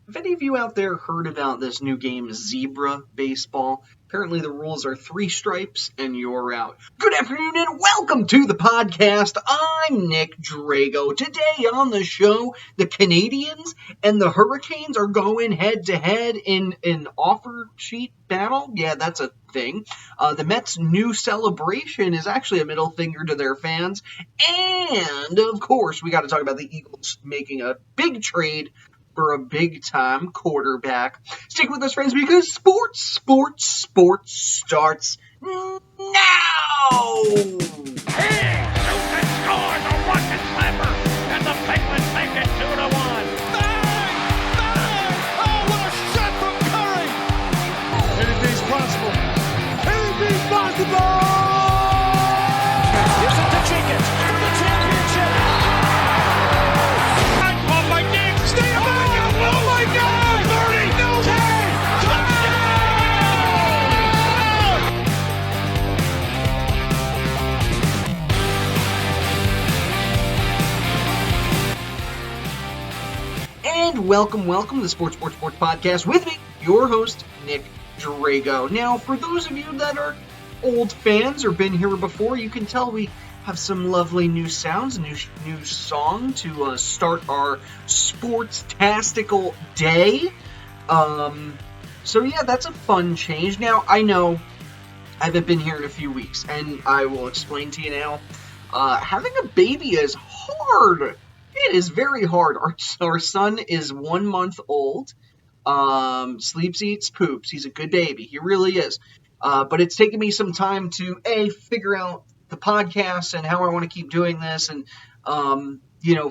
Have any of you out there heard about this new game, Zebra Baseball? Apparently the rules are 3 stripes and you're out. Good afternoon and welcome to the podcast. I'm Nick Drago. Today on the show, the Canadians and the Hurricanes are going head-to-head in an offer sheet battle. Yeah, that's a thing. The Mets' new celebration is actually a middle finger to their fans. And, of course, we got to talk about the Eagles making a big trade for a big-time quarterback. Stick with us, friends, because sports starts now! Hey, shoots and scores a rocket slammer, and the Penguins make it 2-1. Bang! Oh, what a shot from Curry! Anything's possible. Anything's possible! Here's it to Jenkins for the championship. Oh my God! Stay up! Oh my God! 30! No way! And welcome to the Sports Podcast with me, your host, Nick Drago. Now, for those of you that are old fans or been here before, you can tell we have some lovely new sounds, new song to start our sports-tastical day. So yeah, that's a fun change. Now, I know I haven't been here in a few weeks, and I will explain to you now. Having a baby is hard. It is very hard. Our son is 1 month old. Sleeps, eats, poops. He's a good baby. He really is. But it's taken me some time to, figure out the podcast and how I want to keep doing this and,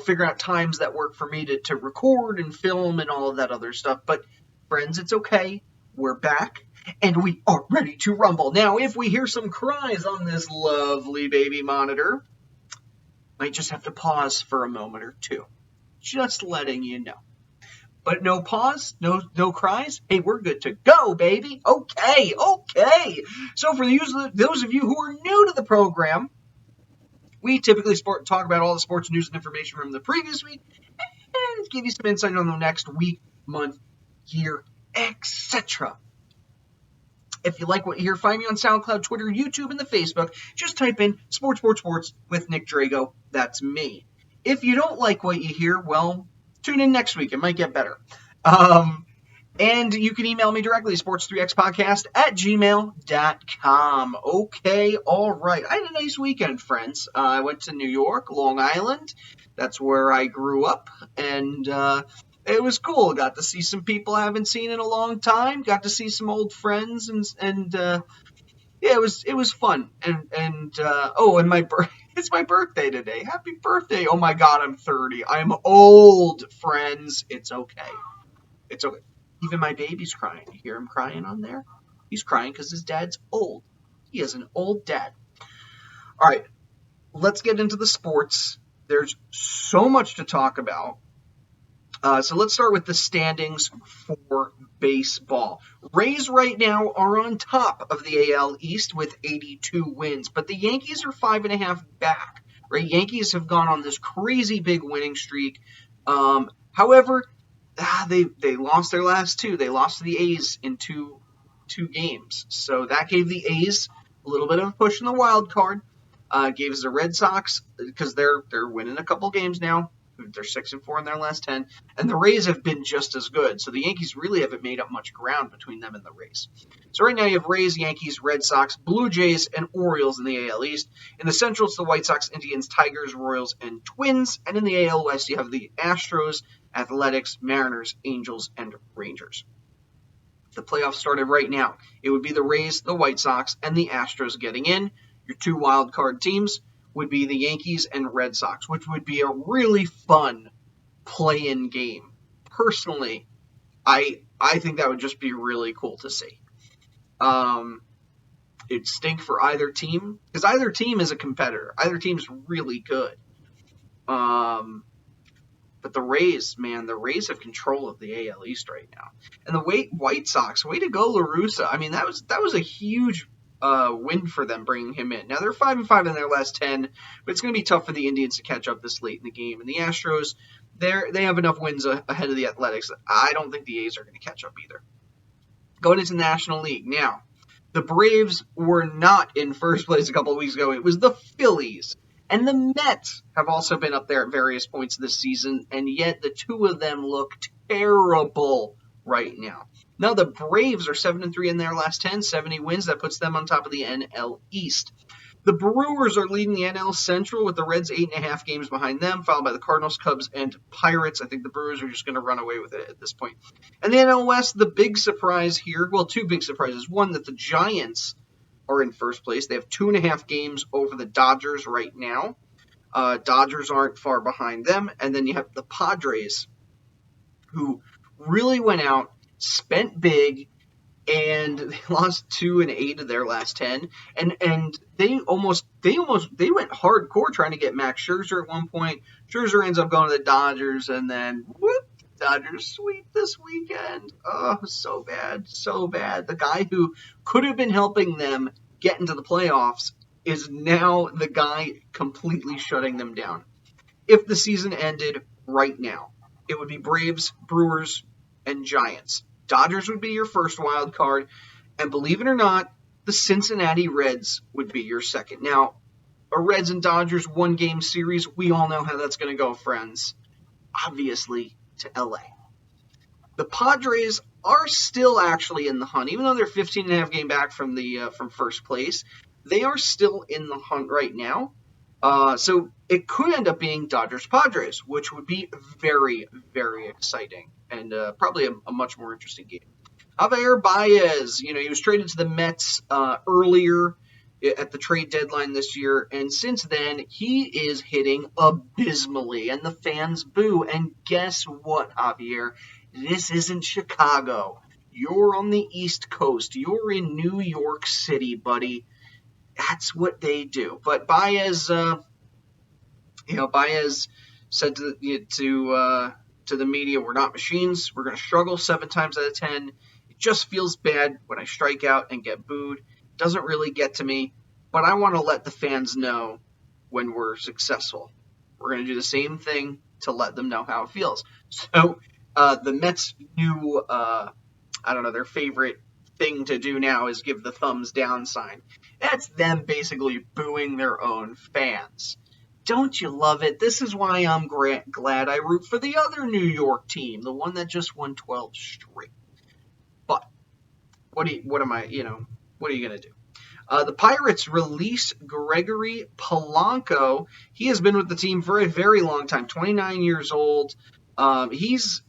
figure out times that work for me to record and film and all of that other stuff. But, friends, it's okay. We're back, and we are ready to rumble. Now, if we hear some cries on this lovely baby monitor, might just have to pause for a moment or two. Just letting you know. But no pause, no cries. Hey, we're good to go, baby. Okay. So for those of you who are new to the program, we typically talk about all the sports news and information from the previous week and give you some insight on the next week, month, year, etc. If you like what you hear, find me on Soundcloud, Twitter, YouTube, and the Facebook. Just type in sports with Nick Drago. That's me. If you don't like what you hear, well, tune in next week. It might get better. And you can email me directly, sports3xpodcast@gmail.com. Okay, all right. I had a nice weekend, friends. I went to New York, Long Island. That's where I grew up, and it was cool. Got to see some people I haven't seen in a long time. Got to see some old friends, and it was fun. And it's my birthday today. Happy birthday! Oh my God, I'm 30. I'm old, friends. It's okay. It's okay. Even my baby's crying. You hear him crying on there? He's crying because his dad's old. He is an old dad. All right, let's get into the sports. There's so much to talk about. So let's start with the standings for baseball. Rays right now are on top of the AL East with 82 wins, but the Yankees are 5.5 back. Right? Yankees have gone on this crazy big winning streak. However, they lost their last 2. They lost to the A's in two games, so that gave the A's a little bit of a push in the wild card. Gave us the Red Sox because they're winning a couple games now. They're 6-4 in their last 10, and the Rays have been just as good. So the Yankees really haven't made up much ground between them and the Rays. So right now you have Rays, Yankees, Red Sox, Blue Jays, and Orioles in the AL East. In the Central, it's the White Sox, Indians, Tigers, Royals, and Twins. And in the AL West, you have the Astros, Athletics, Mariners, Angels, and Rangers. The playoffs started right now. It would be the Rays, the White Sox, and the Astros getting in. Your 2 wild card teams would be the Yankees and Red Sox, which would be a really fun play-in game. Personally, I think that would just be really cool to see. It'd stink for either team, because either team is a competitor. Either team's really good. But the Rays, man, the Rays have control of the AL East right now. And the White Sox, way to go, La Russa. I mean, that was a huge win for them bringing him in. Now, they're 5-5 in their last 10, but it's going to be tough for the Indians to catch up this late in the game. And the Astros, They have enough wins ahead of the Athletics. I don't think the A's are going to catch up either. Going into the National League now, the Braves were not in first place a couple of weeks ago. It was the Phillies. And the Mets have also been up there at various points this season, and yet the two of them look terrible right now. Now the Braves are 7-3 in their last 10, 70 wins. That puts them on top of the NL East. The Brewers are leading the NL Central with the Reds 8.5 games behind them, followed by the Cardinals, Cubs, and Pirates. I think the Brewers are just going to run away with it at this point. And the NL West, the big surprise here, well, two big surprises. One, that the Giants are in first place. They have 2.5 games over the Dodgers right now. Dodgers aren't far behind them. And then you have the Padres, who really went out, spent big, and they lost 2-8 of their last 10. And they went hardcore trying to get Max Scherzer at one point. Scherzer ends up going to the Dodgers, and then whoop, Dodgers sweep this weekend. Oh, so bad, so bad. The guy who could have been helping them get into the playoffs is now the guy completely shutting them down. If the season ended right now, it would be Braves, Brewers, and Giants. Dodgers would be your first wild card, and believe it or not, the Cincinnati Reds would be your second. Now, a Reds and Dodgers one-game series, we all know how that's going to go, friends. Obviously, to LA. The Padres are still actually in the hunt, even though they're 15.5 game back from first place. They are still in the hunt right now. So it could end up being Dodgers-Padres, which would be very, very exciting and probably a much more interesting game. Javier Baez, he was traded to the Mets earlier at the trade deadline this year, and since then, he is hitting abysmally, and the fans boo. And guess what, Javier? This isn't Chicago. You're on the East Coast. You're in New York City, buddy. That's what they do. But Baez, Baez said to the media, "We're not machines. We're going to struggle 7 times out of 10. It just feels bad when I strike out and get booed. It doesn't really get to me, but I want to let the fans know when we're successful. We're going to do the same thing to let them know how it feels." So the Mets' new, their favorite thing to do now is give the thumbs down sign. That's them basically booing their own fans. Don't you love it? This is why I'm glad I root for the other New York team, the one that just won 12 straight. But what are you going to do? The Pirates release Gregory Polanco. He has been with the team for a very long time, 29 years old. He's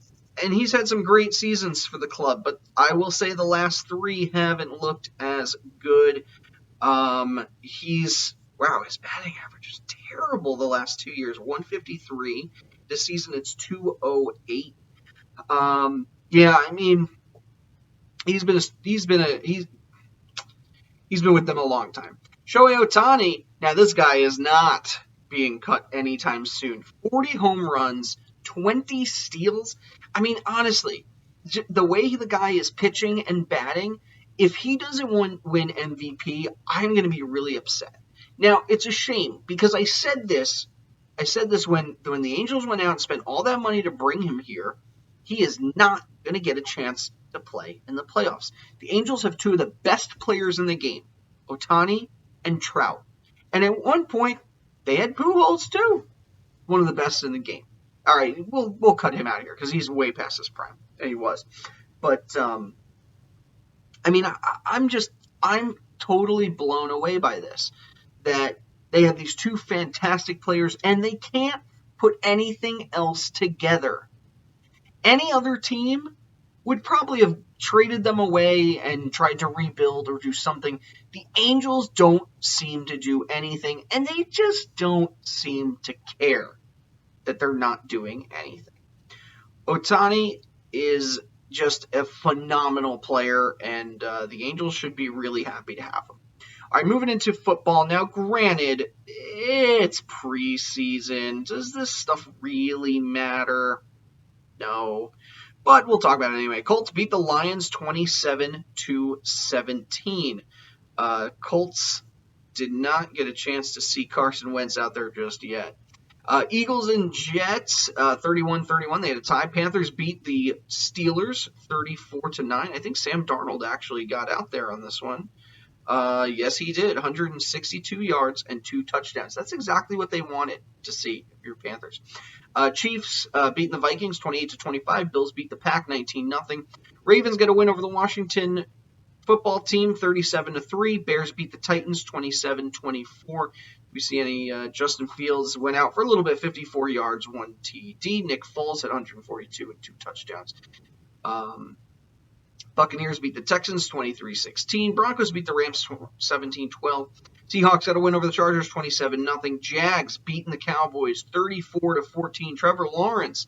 had some great seasons for the club, but I will say the last 3 haven't looked as good. His batting average is terrible the last 2 years, 153. This season it's 208. He's been with them a long time. Shohei Ohtani, now this guy is not being cut anytime soon. 40 home runs, 20 steals. I mean, honestly, the way the guy is pitching and batting, if he doesn't win MVP, I'm going to be really upset. Now, it's a shame because I said this when the Angels went out and spent all that money to bring him here. He is not going to get a chance to play in the playoffs. The Angels have 2 of the best players in the game, Ohtani and Trout. And at one point, they had Pujols too, one of the best in the game. All right, we'll cut him out of here because he's way past his prime, and he was. But I'm totally blown away by this. That they have these 2 fantastic players, and they can't put anything else together. Any other team would probably have traded them away and tried to rebuild or do something. The Angels don't seem to do anything, and they just don't seem to care that they're not doing anything. Ohtani is just a phenomenal player, and the Angels should be really happy to have him. All right, moving into football now. Granted, it's preseason. Does this stuff really matter? No. But we'll talk about it anyway. Colts beat the Lions 27-17. Colts did not get a chance to see Carson Wentz out there just yet. Eagles and Jets, 31-31. They had a tie. Panthers beat the Steelers 34-9. I think Sam Darnold actually got out there on this one. Yes, he did. 162 yards and 2 touchdowns. That's exactly what they wanted to see if you're Panthers. Chiefs beating the Vikings 28-25. Bills beat the Pack 19-0. Ravens get a win over the Washington football team 37-3. Bears beat the Titans 27-24. We see any Justin Fields went out for a little bit, 54 yards, 1 TD. Nick Foles had 142 and 2 touchdowns. Buccaneers beat the Texans 23-16. Broncos beat the Rams 17-12. Seahawks got a win over the Chargers 27-0. Jags beating the Cowboys 34-14. Trevor Lawrence,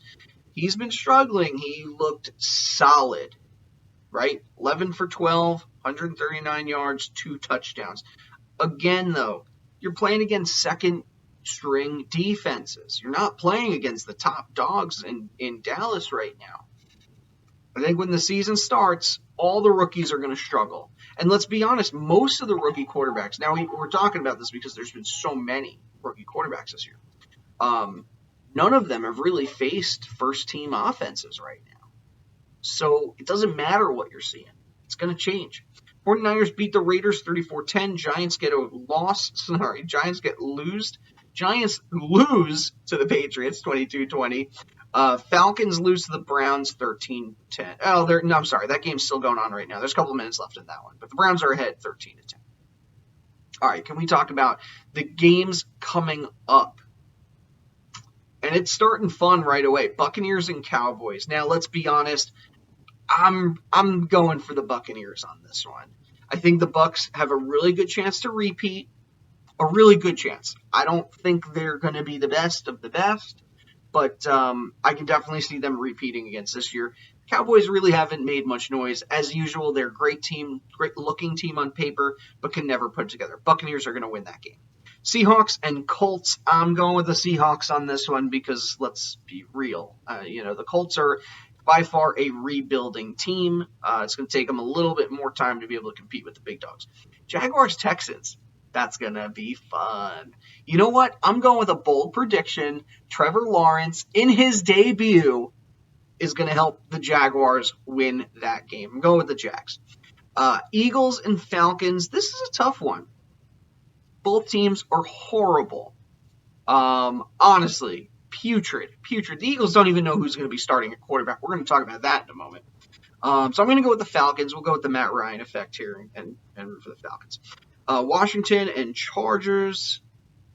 he's been struggling. He looked solid, right? 11 for 12, 139 yards, 2 touchdowns. Again, though, you're playing against second-string defenses. You're not playing against the top dogs in Dallas right now. I think when the season starts, all the rookies are going to struggle. And let's be honest, most of the rookie quarterbacks, now we're talking about this because there's been so many rookie quarterbacks this year. None of them have really faced first-team offenses right now. So it doesn't matter what you're seeing. It's going to change. 49ers beat the Raiders 34-10. Giants get lose. Giants lose to the Patriots 22-20. Falcons lose to the Browns 13-10. I'm sorry. That game's still going on right now. There's a couple of minutes left in that one. But the Browns are ahead 13-10. All right, can we talk about the games coming up? And it's starting fun right away. Buccaneers and Cowboys. Now, let's be honest. I'm going for the Buccaneers on this one. I think the Bucs have a really good chance to repeat. A really good chance. I don't think they're going to be the best of the best. But I can definitely see them repeating against this year. Cowboys really haven't made much noise. As usual, they're a great team, great-looking team on paper, but can never put it together. Buccaneers are going to win that game. Seahawks and Colts. I'm going with the Seahawks on this one because let's be real. The Colts are by far a rebuilding team. It's going to take them a little bit more time to be able to compete with the big dogs. Jaguars-Texans. That's going to be fun. You know what? I'm going with a bold prediction. Trevor Lawrence, in his debut, is going to help the Jaguars win that game. I'm going with the Jags. Eagles and Falcons. This is a tough one. Both teams are horrible. Honestly, putrid. The Eagles don't even know who's going to be starting at quarterback. We're going to talk about that in a moment. So I'm going to go with the Falcons. We'll go with the Matt Ryan effect here and root for the Falcons. Washington and Chargers.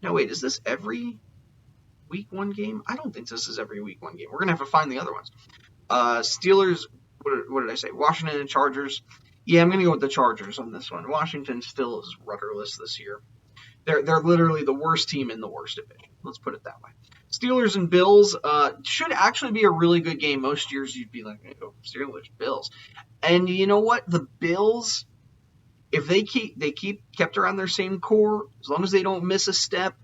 No, wait, is this every week 1 game? I don't think this is every week 1 game. We're going to have to find the other ones. Steelers, what did I say? Washington and Chargers. Yeah, I'm going to go with the Chargers on this one. Washington still is rudderless this year. They're literally the worst team in the worst division. Let's put it that way. Steelers and Bills should actually be a really good game. Most years you'd be like, oh, Steelers, Bills. And you know what? The Bills, if they keep kept around their same core, as long as they don't miss a step,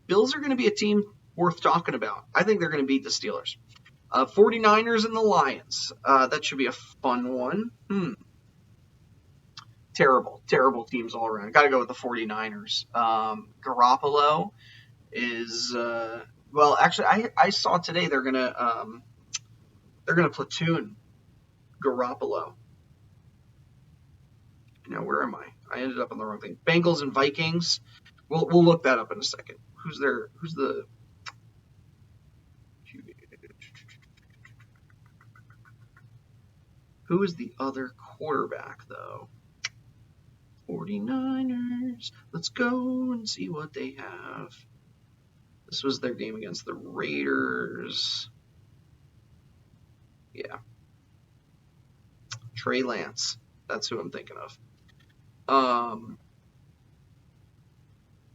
Bills are going to be a team worth talking about. I think they're going to beat the Steelers. 49ers and the Lions. That should be a fun one. Terrible teams all around. Got to go with the 49ers. Garoppolo is actually I saw today they're gonna platoon Garoppolo. Now where am I? I ended up on the wrong thing. Bengals and Vikings. We'll look that up in a second. Who's the Who is the other quarterback though? 49ers. Let's go and see what they have. This was their game against the Raiders. Yeah. Trey Lance. That's who I'm thinking of.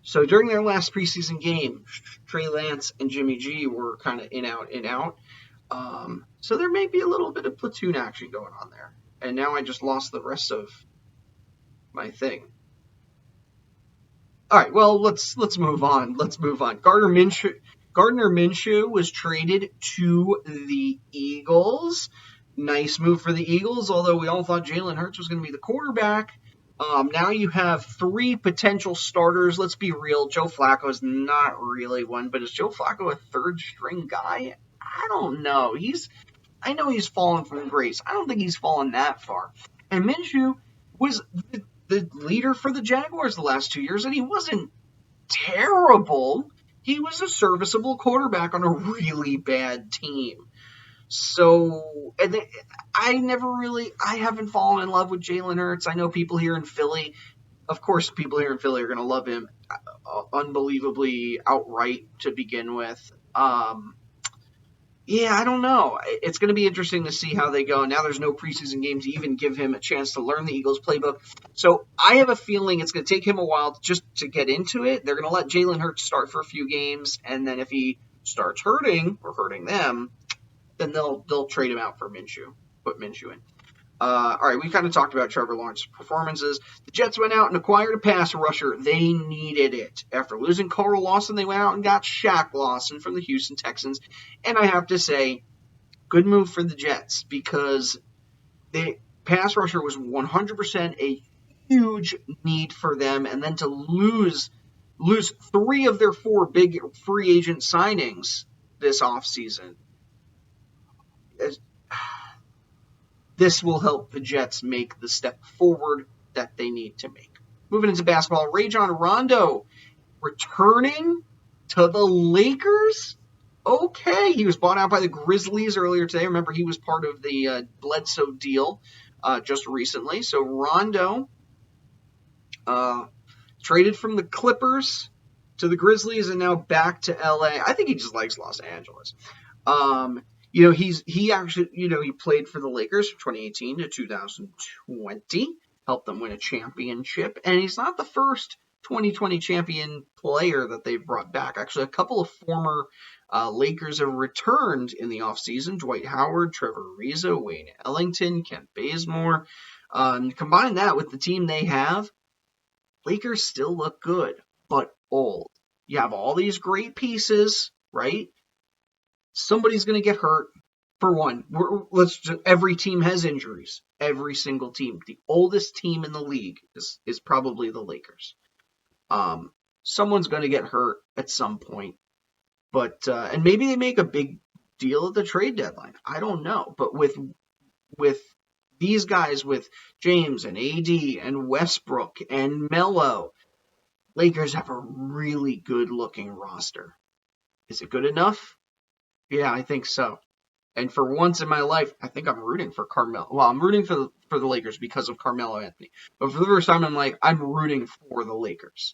So during their last preseason game, Trey Lance and Jimmy G were kind of in out. So there may be a little bit of platoon action going on there. And now I just lost the rest of my thing. All right, well, let's move on. Gardner Minshew was traded to the Eagles. Nice move for the Eagles, although we all thought Jalen Hurts was going to be the quarterback. Now you have 3 potential starters. Let's be real. Joe Flacco is not really one, but is Joe Flacco a third string guy? I don't know. I know he's fallen from grace. I don't think he's fallen that far. And Minshew was the leader for the Jaguars the last 2 years, and he wasn't terrible. He was a serviceable quarterback on a really bad team. So, I haven't fallen in love with Jalen Hurts. I know people here in Philly, of course, people here in Philly are going to love him unbelievably outright to begin with. Yeah, I don't know. It's going to be interesting to see how they go. Now there's no preseason game to even give him a chance to learn the Eagles playbook. So I have a feeling it's going to take him a while just to get into it. They're going to let Jalen Hurts start for a few games, and then if he starts hurting them, then they'll trade him out for Minshew, put Minshew in. All right, we kind of talked about Trevor Lawrence's performances. The Jets went out and acquired a pass rusher. They needed it. After losing Carl Lawson, they went out and got Shaq Lawson from the Houston Texans. And I have to say, good move for the Jets because the pass rusher was 100% a huge need for them. And then to lose 3 of their 4 big free agent signings this offseason, this will help the Jets make the step forward that they need to make. Moving into basketball, Rajon Rondo returning to the Lakers? Okay, he was bought out by the Grizzlies earlier today. Remember, he was part of the Bledsoe deal just recently. So Rondo traded from the Clippers to the Grizzlies and now back to LA. I think he just likes Los Angeles. He played for the Lakers from 2018 to 2020, helped them win a championship, and he's not the first 2020 champion player that they've brought back. Actually, a couple of former Lakers have returned in the offseason. Dwight Howard, Trevor Ariza, Wayne Ellington, Kent Bazemore. Combine that with the team they have, Lakers still look good, but old. You have all these great pieces, right? Somebody's going to get hurt. For one, every team has injuries. Every single team. The oldest team in the league is probably the Lakers. Someone's going to get hurt at some point. But and maybe they make a big deal at the trade deadline. I don't know. But with these guys, with James and AD and Westbrook and Melo, Lakers have a really good-looking roster. Is it good enough? Yeah, I think so. And for once in my life, I think I'm rooting for Carmelo. Well, I'm rooting for the Lakers because of Carmelo Anthony. But for the first time, I'm rooting for the Lakers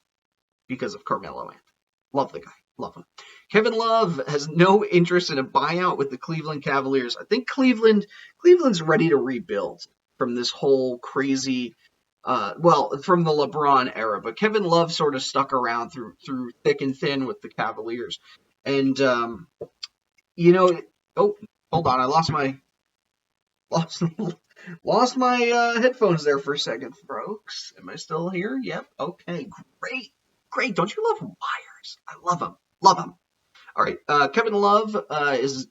because of Carmelo Anthony. Love the guy. Love him. Kevin Love has no interest in a buyout with the Cleveland Cavaliers. I think Cleveland's ready to rebuild from this whole crazy, from the LeBron era. But Kevin Love sort of stuck around through thick and thin with the Cavaliers. And, hold on, I lost my headphones there for a second, folks. Am I still here? Yep. Okay, great. Don't you love wires? I love them. All right, Kevin Love there's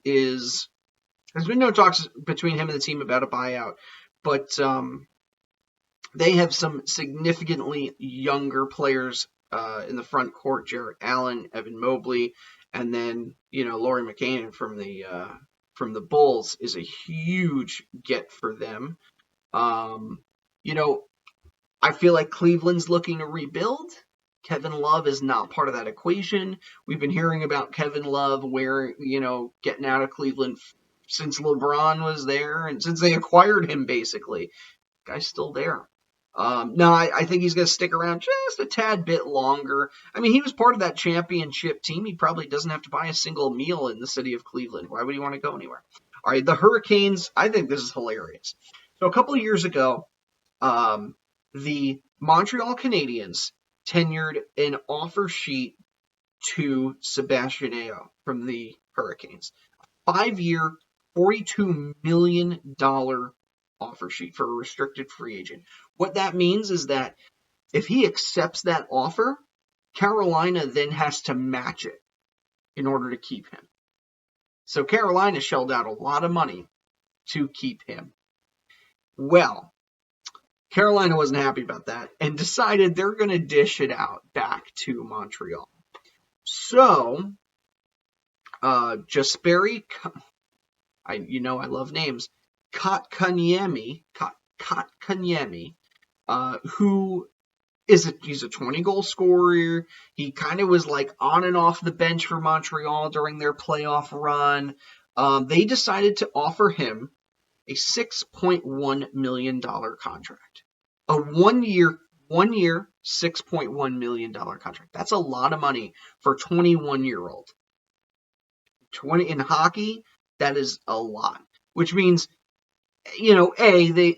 been no talks between him and the team about a buyout, but they have some significantly younger players in the front court: Jarrett Allen, Evan Mobley, and then Lauri McCann from the Bulls is a huge get for them. I feel like Cleveland's looking to rebuild. Kevin Love is not part of that equation. We've been hearing about Kevin Love getting out of Cleveland since LeBron was there and since they acquired him, basically. The guy's still there. No, I think he's going to stick around just a tad bit longer. I mean, he was part of that championship team. He probably doesn't have to buy a single meal in the city of Cleveland. Why would he want to go anywhere? All right, the Hurricanes, I think this is hilarious. So a couple of years ago, the Montreal Canadiens tenured an offer sheet to Sebastian Aho from the Hurricanes. A 5-year, $42 million offer sheet for a restricted free agent. What that means is that if he accepts that offer, Carolina then has to match it in order to keep him. So Carolina shelled out a lot of money to keep him. Well, Carolina wasn't happy about that and decided they're going to dish it out back to Montreal. So, Jesperi, I love names, Kotkaniemi, who he's a 20-goal scorer. He kind of was like on and off the bench for Montreal during their playoff run. They decided to offer him a $6.1 million contract. A one-year, $6.1 million contract. That's a lot of money for a 21-year-old. In hockey, that is a lot. Which means, they,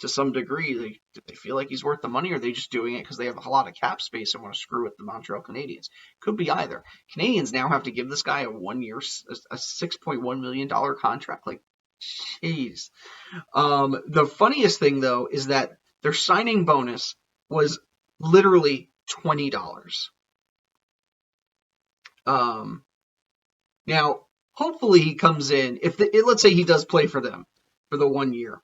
to some degree, do they feel like he's worth the money, or are they just doing it because they have a lot of cap space and want to screw with the Montreal Canadiens? Could be either. Canadians now have to give this guy a $6.1 million contract. Like, jeez. The funniest thing, though, is that their signing bonus was literally $20. Now, hopefully he comes in. Let's say he does play for them for the 1 year.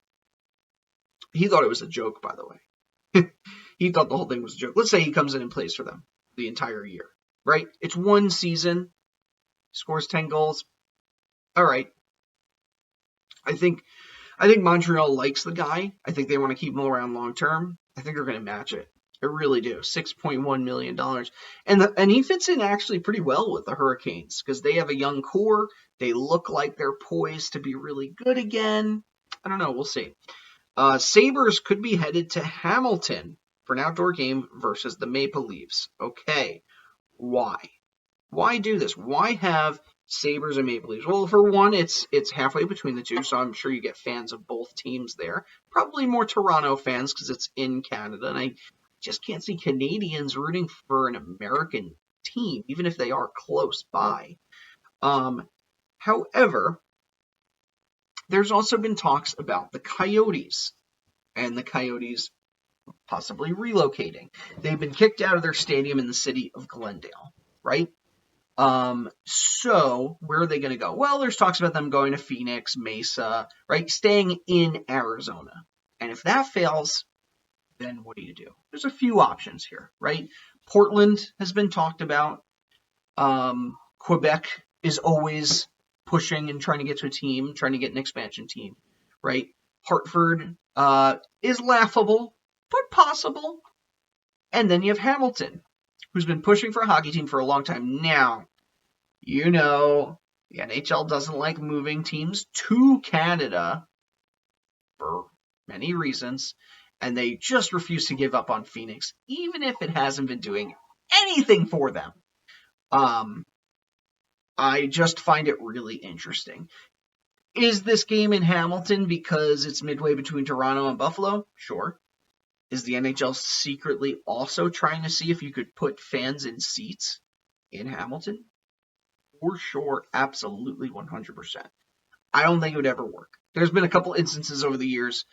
He thought it was a joke, by the way. He thought the whole thing was a joke. Let's say he comes in and plays for them the entire year, right? It's one season, scores 10 goals. All right. I think Montreal likes the guy. I think they want to keep him around long term. I think they're going to match it. I really do. $6.1 million. And he fits in actually pretty well with the Hurricanes because they have a young core. They look like they're poised to be really good again. I don't know. We'll see. Sabres could be headed to Hamilton for an outdoor game versus the Maple Leafs. Okay. Why? Why do this? Why have Sabres and Maple Leafs? Well, for one, it's halfway between the two, so I'm sure you get fans of both teams there. Probably more Toronto fans because it's in Canada, and I just can't see Canadians rooting for an American team, even if they are close by. However, there's also been talks about the Coyotes, and the Coyotes possibly relocating. They've been kicked out of their stadium in the city of Glendale, right? So where are they going to go? Well, there's talks about them going to Phoenix, Mesa, right? Staying in Arizona. And if that fails, then what do? There's a few options here, right? Portland has been talked about. Quebec is always pushing and trying to get to a team, trying to get an expansion team, right? Hartford is laughable, but possible. And then you have Hamilton, who's been pushing for a hockey team for a long time. Now, the NHL doesn't like moving teams to Canada for many reasons, and they just refuse to give up on Phoenix, even if it hasn't been doing anything for them. I just find it really interesting. Is this game in Hamilton because it's midway between Toronto and Buffalo? Sure. Is the NHL secretly also trying to see if you could put fans in seats in Hamilton? For sure, absolutely 100%. I don't think it would ever work. There's been a couple instances over the years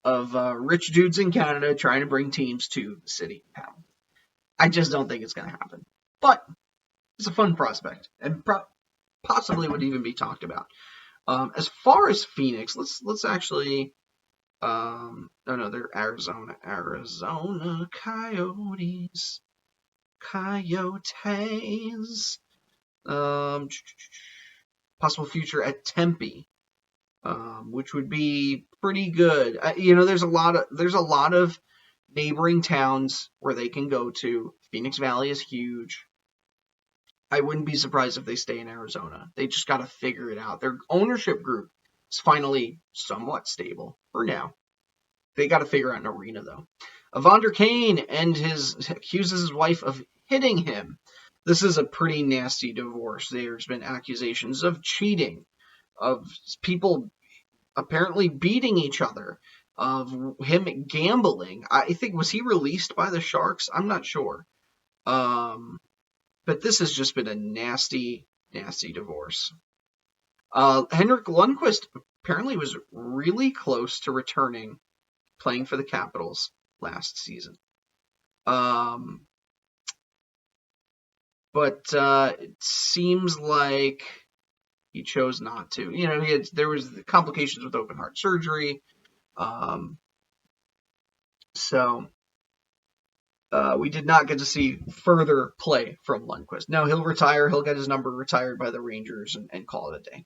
of rich dudes in Canada trying to bring teams to the city of Hamilton. I just don't think it's going to happen. But it's a fun prospect, and possibly would even be talked about. As far as Phoenix, let's actually. They're Arizona Coyotes. Possible future at Tempe, which would be pretty good. There's a lot of neighboring towns where they can go to. Phoenix Valley is huge. I wouldn't be surprised if they stay in Arizona. They just got to figure it out. Their ownership group is finally somewhat stable for now. They got to figure out an arena, though. Evander Kane accuses his wife of hitting him. This is a pretty nasty divorce. There's been accusations of cheating, of people apparently beating each other, of him gambling. I think, was he released by the Sharks? I'm not sure. But this has just been a nasty, nasty divorce. Henrik Lundqvist apparently was really close to returning, playing for the Capitals last season. But it seems like he chose not to. There was complications with open heart surgery. So we did not get to see further play from Lundqvist. Now he'll retire. He'll get his number retired by the Rangers and call it a day.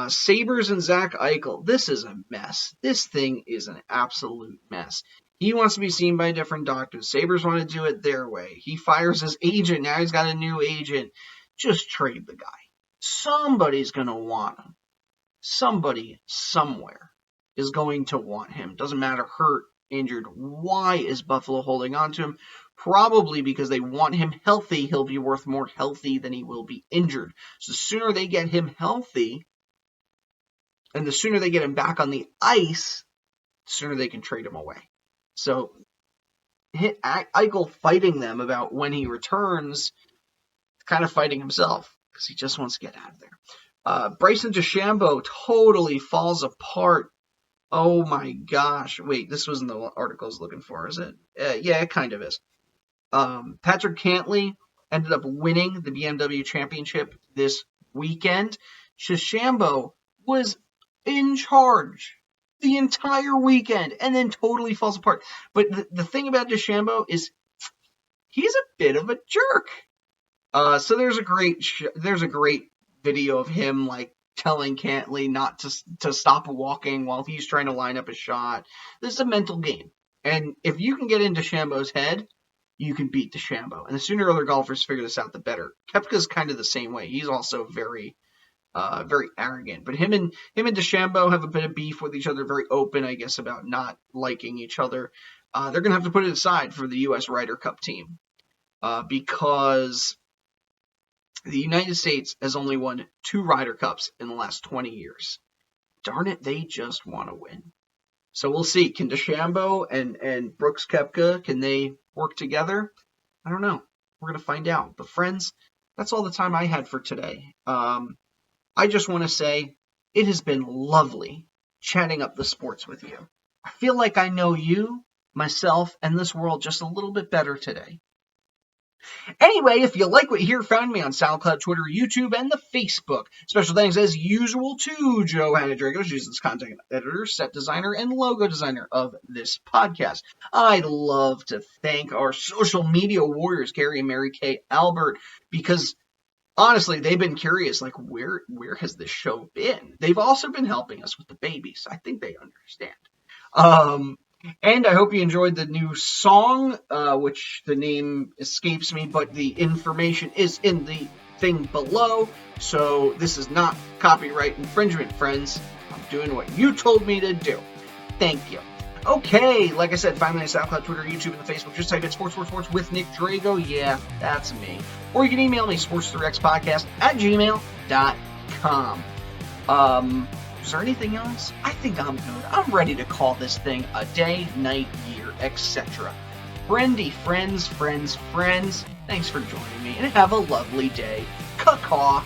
Sabres and Zack Eichel. This is a mess. This thing is an absolute mess. He wants to be seen by different doctors. Sabres want to do it their way. He fires his agent. Now he's got a new agent. Just trade the guy. Somebody's going to want him. Somebody somewhere is going to want him. Doesn't matter, hurt, injured. Why is Buffalo holding on to him? Probably because they want him healthy. He'll be worth more healthy than he will be injured. So the sooner they get him healthy, and the sooner they get him back on the ice, the sooner they can trade him away. So Eichel fighting them about when he returns, kind of fighting himself because he just wants to get out of there. Bryson DeChambeau totally falls apart. Oh my gosh. Wait, this wasn't the article I was looking for, is it? Yeah, it kind of is. Patrick Cantley ended up winning the Bmw Championship this weekend. DeChambeau was in charge the entire weekend and then totally falls apart. But the thing about DeChambeau is he's a bit of a jerk. So there's a great video of him like telling Cantley not to stop walking while he's trying to line up a shot. This is a mental game. And if you can get in DeChambeau's head, you can beat DeChambeau. And the sooner other golfers figure this out, the better. Koepka's kind of the same way. He's also very arrogant. But him and DeChambeau have a bit of beef with each other, very open, I guess, about not liking each other. They're going to have to put it aside for the U.S. Ryder Cup team because the United States has only won 2 Ryder Cups in the last 20 years. Darn it, they just want to win. So we'll see. Can DeChambeau and Brooks Koepka, can they work together? I don't know. We're going to find out. But friends, that's all the time I had for today. I just want to say it has been lovely chatting up the sports with you. I feel like I know you, myself, and this world just a little bit better today. Anyway, if you like what you hear, find me on SoundCloud, Twitter, YouTube, and the Facebook. Special thanks, as usual, to Joe Drago, who's the content editor, set designer, and logo designer of this podcast. I'd love to thank our social media warriors, Gary and Mary Kay Albert, because honestly, they've been curious, like, where has this show been? They've also been helping us with the babies. I think they understand. And I hope you enjoyed the new song, which the name escapes me, but the information is in the thing below. So this is not copyright infringement, friends. I'm doing what you told me to do. Thank you. Okay, like I said, find me on SoundCloud, Twitter, YouTube, and the Facebook. Just type in Sports with Nick Drago. Yeah, that's me. Or you can email me, sports3xpodcast@gmail.com. Is there anything else? I think I'm good. I'm ready to call this thing a day, night, year, etc. Friends, thanks for joining me, and have a lovely day. Caw-caw.